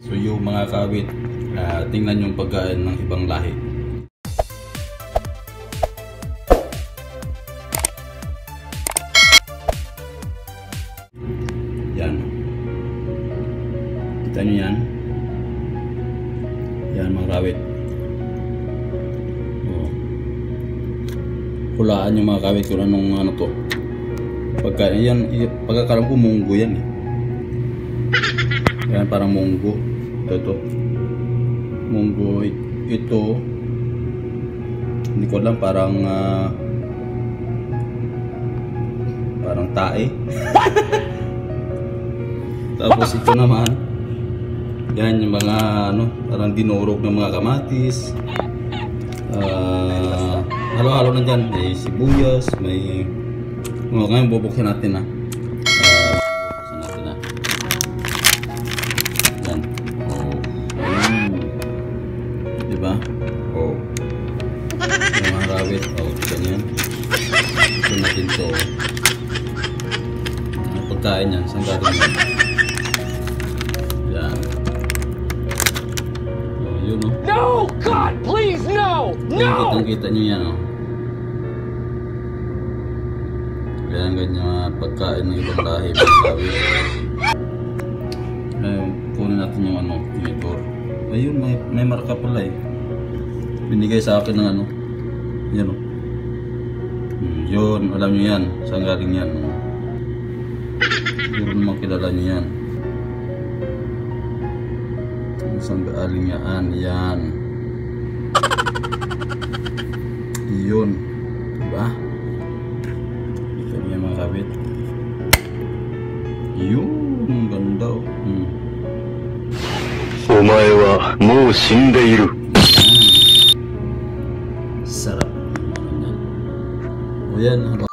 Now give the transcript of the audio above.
So yung mga kawit, tingnan yung pagkain ng ibang lahi. Yan. Kita nyo yan? Yan mga kawit. Hulaan yung mga kawit kung anong ano to. Pagkain yan, pagkakaroon ko munggo yan eh. Yan parang munggo. Ito. Munggo ito. Hindi ko alam, parang tae. Tapos ito naman, yan yung mga ano, parang dinurog ng mga kamatis. Halo-halo na dyan, may sibuyas, may ngayon bubuksan natin na. Bubuksan natin na. Yan. Diba? Yung mga rawit. Ganyan. Ito natin to. Pagkain yan. Saan galing yan? Yan. Yun o. No! God, please, no! No! Kitang-kita nyo yan o. Ganyan pagkain ng ibang lahi. Kunin natin yung ano, monitor. Ayun, may marka pala eh. Binigay sa akin ng ano. Yan o. Yun, alam nyo yan. Saan galing yan? Yun naman kilala nyo yan. Saan galing yan? Yan. Yun. Diba? Mga kabit. Yung ganda oh. Omae wa mou shindeiru. Sarap. O yan.